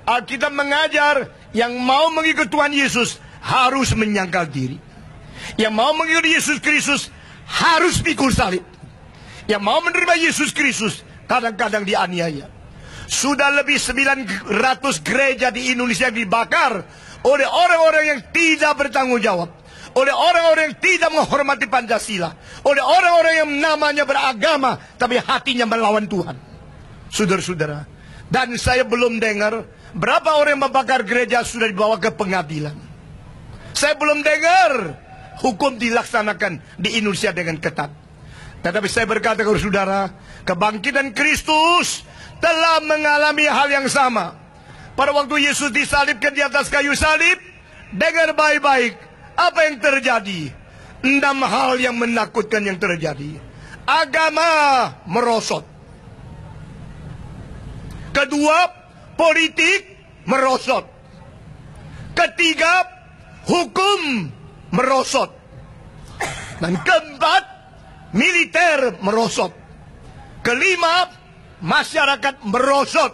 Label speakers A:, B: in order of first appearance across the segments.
A: Alkitab mengajar yang mau mengikut Tuhan Yesus harus menyangkal diri. Yang mau mengikut Yesus Kristus harus pikul salib. Yang mau menerima Yesus Kristus kadang-kadang dianiaya. Sudah lebih 900 gereja di Indonesia yang dibakar oleh orang-orang yang tidak bertanggung jawab, oleh orang-orang yang tidak menghormati Pancasila, oleh orang-orang yang namanya beragama tapi hatinya melawan Tuhan. Saudara-saudara, dan saya belum dengar berapa orang yang membakar gereja sudah dibawa ke pengadilan. Saya belum dengar hukum dilaksanakan di Indonesia dengan ketat. Tetapi saya berkata kepada saudara, kebangkitan Kristus telah mengalami hal yang sama. Pada waktu Yesus disalibkan di atas kayu salib, dengar baik-baik apa yang terjadi. 6 hal yang menakutkan yang terjadi. Agama merosot. Kedua, politik merosot. Ketiga, hukum merosot. Dan keempat, militer merosot. Kelima, masyarakat merosot.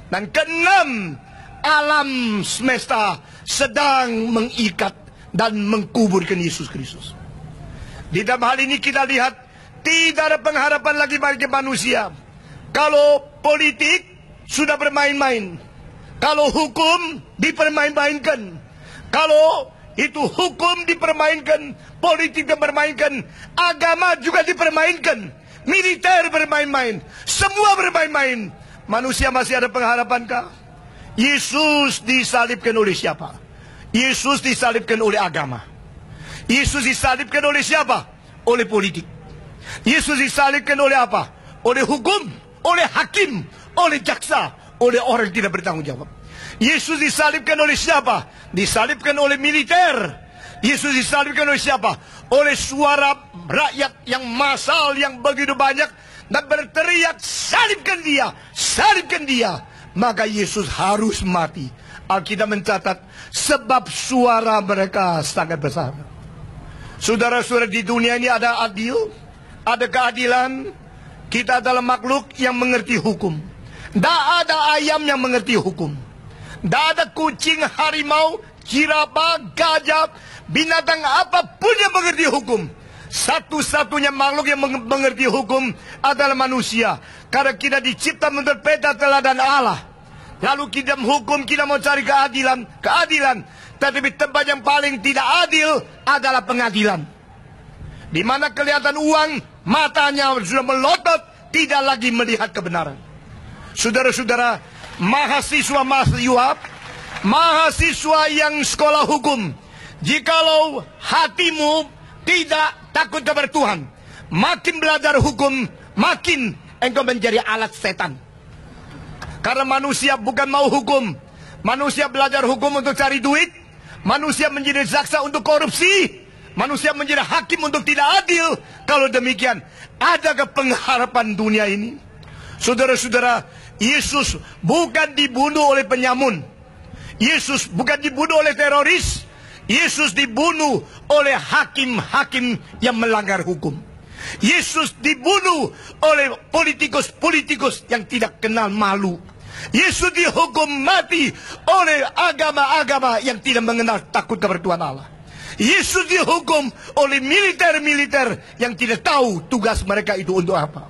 A: Dan keenam, alam semesta sedang mengikat dan mengkuburkan Yesus Kristus. Di dalam hal ini kita lihat tidak ada pengharapan lagi bagi manusia. Kalau politik sudah bermain-main, kalau hukum dipermain-mainkan, kalau itu hukum dipermainkan, politik dipermainkan, agama juga dipermainkan, militer bermain-main, semua bermain-main. Manusia masih ada pengharapankah? Yesus disalibkan oleh siapa? Yesus disalibkan oleh agama. Yesus disalibkan oleh siapa? Oleh politik. Yesus disalibkan oleh apa? Oleh hukum, oleh hakim, oleh jaksa, oleh orang yang tidak bertanggung jawab. Yesus disalibkan oleh siapa? Disalibkan oleh militer. Yesus disalibkan oleh siapa? Oleh suara rakyat yang massal, yang begitu banyak, dan berteriak, salibkan dia, salibkan dia. Maka Yesus harus mati. Alkitab mencatat, sebab suara mereka sangat besar. Saudara-saudara, di dunia ini ada adil, ada keadilan. Kita adalah makhluk yang mengerti hukum. Tidak ada ayam yang mengerti hukum. Tidak ada kucing, harimau, jirafah, gajah, binatang apapun yang mengerti hukum. Satu-satunya makhluk yang mengerti hukum adalah manusia. Karena kita dicipta menurut peta teladan Allah. Lalu kita menghukum, kita mau cari keadilan. Tetapi tempat yang paling tidak adil adalah pengadilan. Di mana kelihatan uang, matanya sudah melotot, tidak lagi melihat kebenaran. Saudara-saudara, mahasiswa yang sekolah hukum, jikalau hatimu tidak takut kepada Tuhan, makin belajar hukum, makin engkau menjadi alat setan. Karena manusia bukan mau hukum. Manusia belajar hukum untuk cari duit. Manusia menjadi jaksa untuk korupsi. Manusia menjadi hakim untuk tidak adil. Kalau demikian, adakah pengharapan dunia ini? Saudara-saudara, Yesus bukan dibunuh oleh penyamun. Yesus bukan dibunuh oleh teroris. Yesus dibunuh oleh hakim-hakim yang melanggar hukum. Yesus dibunuh oleh politikus-politikus yang tidak kenal malu. Yesus dihukum mati oleh agama-agama yang tidak mengenal takut kepada Tuhan Allah. Yesus dihukum oleh militer-militer yang tidak tahu tugas mereka itu untuk apa.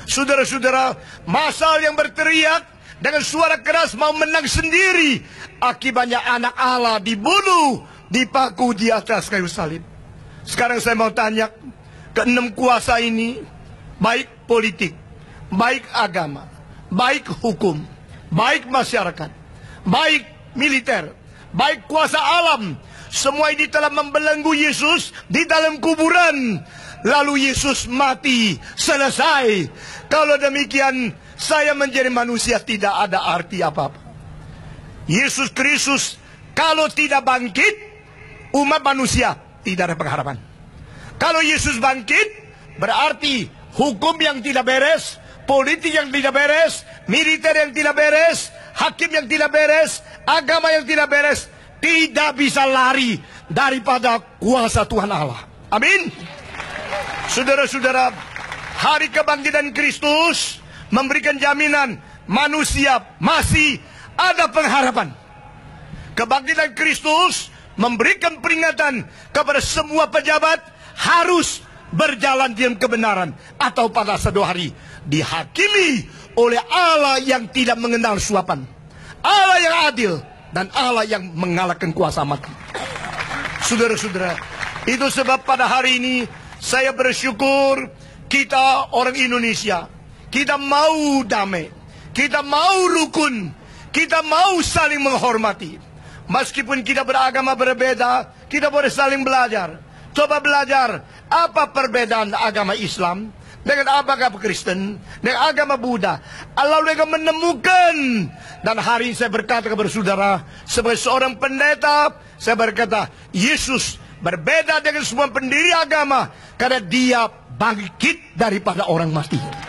A: Saudara-saudara, massal yang berteriak dengan suara keras mau menang sendiri. Akibatnya anak Allah dibunuh, dipaku di atas kayu salib. Sekarang saya mau tanya, keenam kuasa ini, baik politik, baik agama, baik hukum, baik masyarakat, baik militer, baik kuasa alam, semua ini telah membelenggu Yesus di dalam kuburan. Lalu Yesus mati, selesai. Kalau demikian, saya menjadi manusia tidak ada arti apa-apa. Yesus Kristus kalau tidak bangkit, umat manusia tidak ada pengharapan. Kalau Yesus bangkit, berarti hukum yang tidak beres, politik yang tidak beres, militer yang tidak beres, hakim yang tidak beres, agama yang tidak beres, tidak bisa lari daripada kuasa Tuhan Allah. Amin. Saudara-saudara, hari kebangkitan Kristus memberikan jaminan manusia masih ada pengharapan. Kebangkitan Kristus memberikan peringatan kepada semua pejabat harus berjalan dalam kebenaran, atau pada suatu hari dihakimi oleh Allah yang tidak mengenal suapan, Allah yang adil, dan Allah yang mengalahkan kuasa mati. Saudara-saudara, itu sebab pada hari ini saya bersyukur kita orang Indonesia, kita mau damai, kita mau rukun, kita mau saling menghormati. Meskipun kita beragama berbeda, kita boleh saling belajar. Coba belajar apa perbedaan agama Islam dengan agama Kristen, dengan agama Buddha. Lalu mereka menemukan. Dan hari ini saya berkata kepada saudara, sebagai seorang pendeta, saya berkata, Yesus berbeda dengan semua pendiri agama karena dia bangkit daripada orang mati.